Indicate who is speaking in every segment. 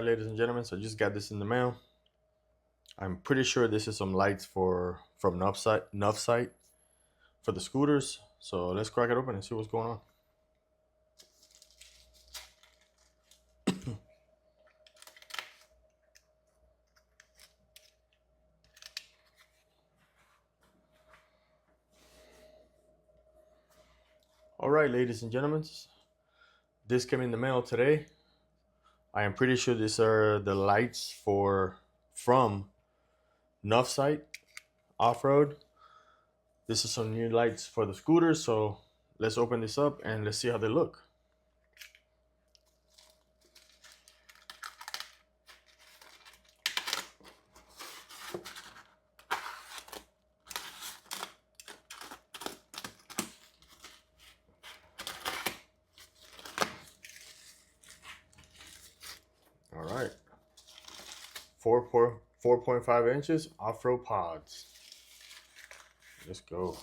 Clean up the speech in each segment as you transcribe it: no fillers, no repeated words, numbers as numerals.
Speaker 1: ladies and gentlemen, so I just got this in the mail. I'm pretty sure this is some lights from NOVSIGHT for the scooters. So let's crack it open and see what's going on. All right, ladies and gentlemen, this came in the mail today. I am pretty sure these are the lights from NOVSIGHT off-road. This is some new lights for the scooters, so let's open this up and let's see how they look. All right, 4.5 inches off-road pods. Let's go.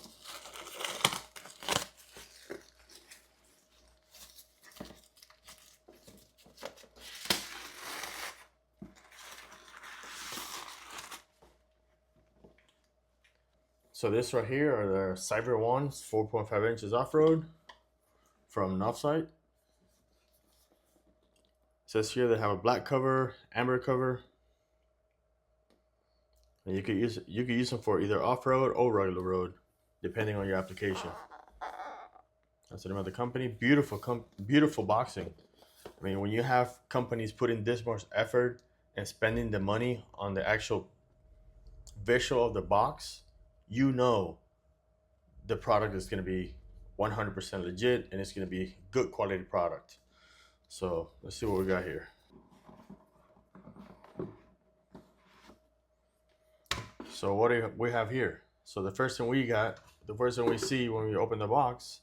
Speaker 1: So this right here are the CYBER1s, 4.5 inches off-road from NOVSIGHT. It says here they have a black cover, amber cover. And you could use them for either off-road or regular road, depending on your application. That's the name of the company. Beautiful boxing. I mean, when you have companies putting this much effort and spending the money on the actual visual of the box, you know the product is going to be 100% legit and it's going to be good quality product. So let's see what we got here. So what do we have here? So the first thing we see when we open the box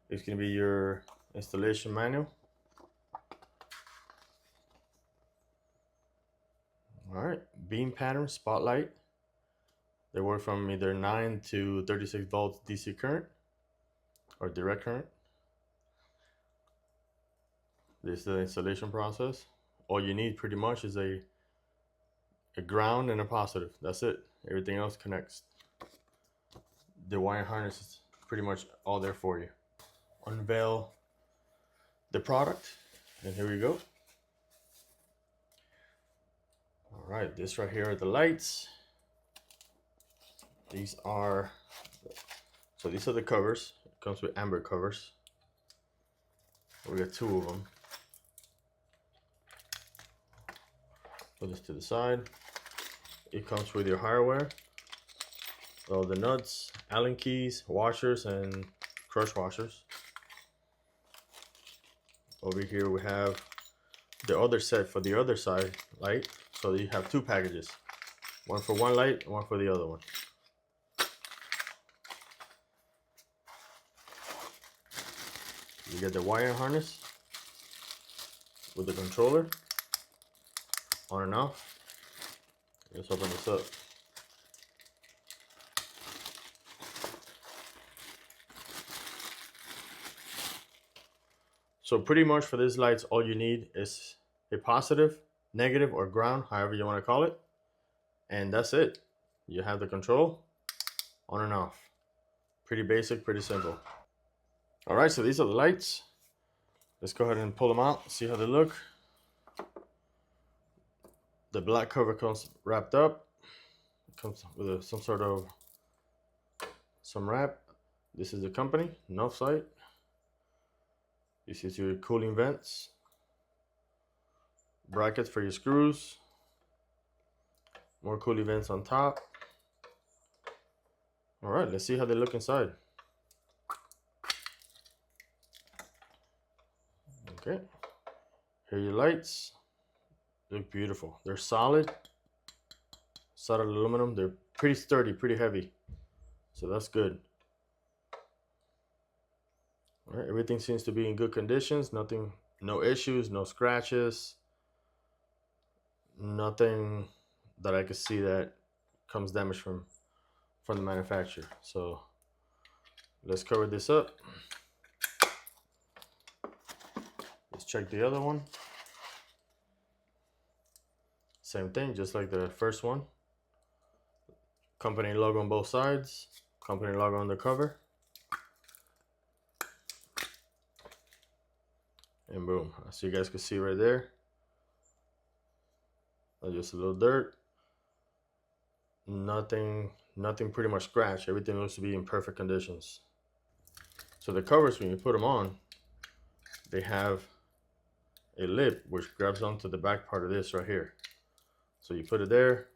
Speaker 1: is going to be your installation manual. All right, beam pattern, spotlight. They work from either 9 to 36 volts DC current or direct current. This is the installation process. All you need pretty much is a ground and a positive. That's it. Everything else connects. The wire harness is pretty much all there for you. Unveil the product, and here we go. All right, this right here are the lights. These are the covers. It comes with amber covers. We got 2 of them. Put this to the side. It comes with your hardware, all the nuts, Allen keys, washers, and crush washers. Over here we have the other set for the other side light. So you have 2 packages, one for one light and one for the other one. You get the wire harness with the controller on and off. Let's open this up. So pretty much for these lights, all you need is a positive, negative, or ground, however you want to call it. And that's it. You have the control on and off. Pretty basic, pretty simple. All right, so these are the lights. Let's go ahead and pull them out, see how they look. The black cover comes wrapped up. It comes with some sort of wrap. This is the company, NOVSIGHT. This is your cooling vents, brackets for your screws, more cooling vents on top. All right, let's see how they look inside. Okay, here are your lights. They look beautiful. They're solid aluminum. They're pretty sturdy, pretty heavy, so that's good. All right, everything seems to be in good conditions. Nothing, no issues, no scratches, nothing that I could see that comes damaged from the manufacturer. So let's cover this up. Let's check the other one. Same thing, just like the first one. Company logo on both sides, company logo on the cover. And boom, so you guys can see right there. Just a little dirt. Nothing pretty much scratched. Everything looks to be in perfect conditions. So the covers, when you put them on, they have a lip which grabs onto the back part of this right here. So you put it there,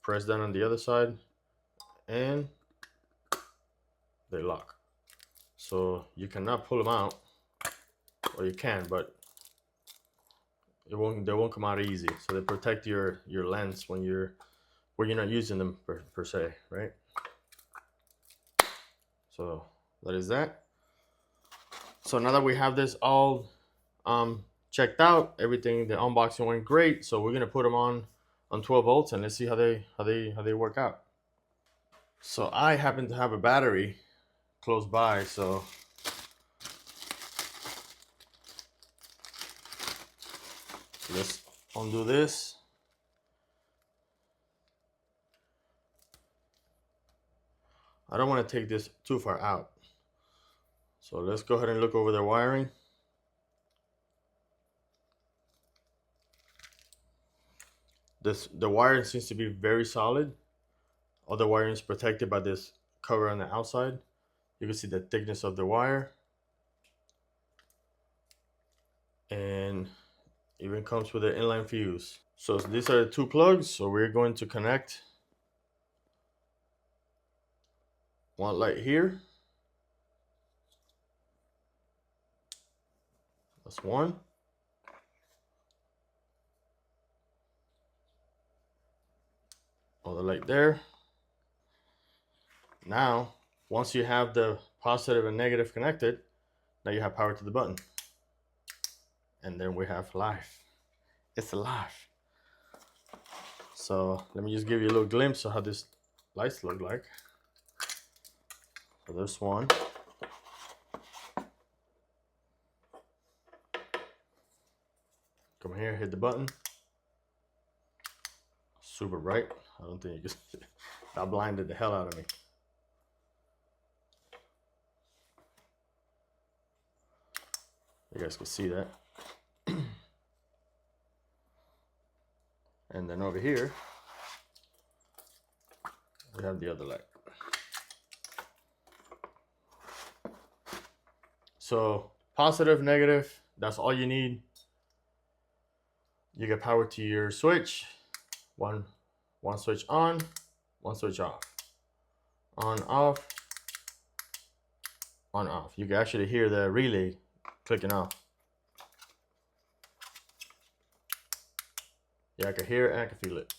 Speaker 1: press down on the other side, and they lock. So you cannot pull them out, or you can, but they won't come out easy. So they protect your lens when you're not using them per se, right? So that is that. So now that we have this all checked out, everything, the unboxing went great. So we're gonna put them on 12 volts and let's see how they work out. So I happen to have a battery close by, so let's undo this. I don't want to take this too far out. So let's go ahead and look over the wiring. The wiring seems to be very solid. All the wiring is protected by this cover on the outside. You can see the thickness of the wire. And even comes with an inline fuse. So these are the two plugs. So we're going to connect one light here. That's one. Other light there. Now, once you have the positive and negative connected, now you have power to the button. And then we have life. It's alive. So let me just give you a little glimpse of how this lights look like. So there's one. Come here, hit the button. Super bright. I don't think you can see it. That blinded the hell out of me. You guys can see that. And then over here, we have the other light. So positive, negative, that's all you need. You get power to your switch. One switch on, one switch off. On, off, on, off. You can actually hear the relay clicking off. Yeah, I can hear it and I can feel it.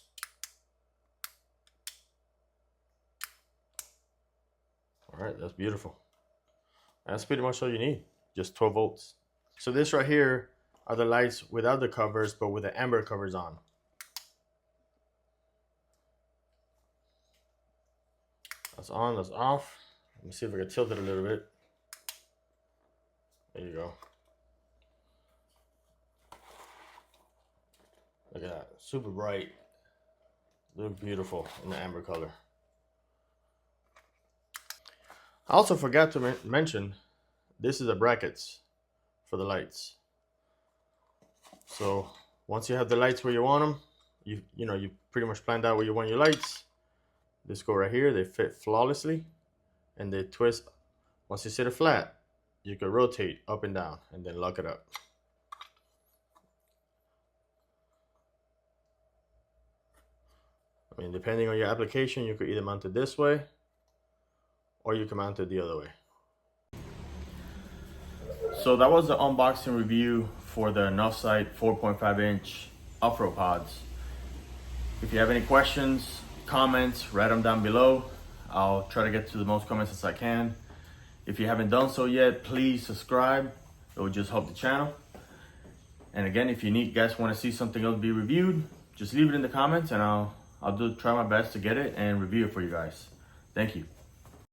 Speaker 1: All right, that's beautiful. That's pretty much all you need, just 12 volts. So this right here are the lights without the covers, but with the amber covers on. That's on, that's off. Let me see if I can tilt it a little bit. There you go. Look at that, super bright. Look beautiful in the amber color. I also forgot to mention, this is the brackets for the lights. So once you have the lights where you want them, you pretty much planned out where you want your lights. This go right here, they fit flawlessly, and they twist. Once you set it flat, you can rotate up and down and then lock it up. I mean, depending on your application, you could either mount it this way or you can mount it the other way. So that was the unboxing review for the NOVSIGHT 4.5-inch off-road pods. If you have any questions, comments, write them down below. I'll try to get to the most comments as I can. If you haven't done so yet, please subscribe. It will just help the channel. And again, if you guys want to see something else be reviewed, just leave it in the comments and I'll try my best to get it and review it for you guys. Thank you.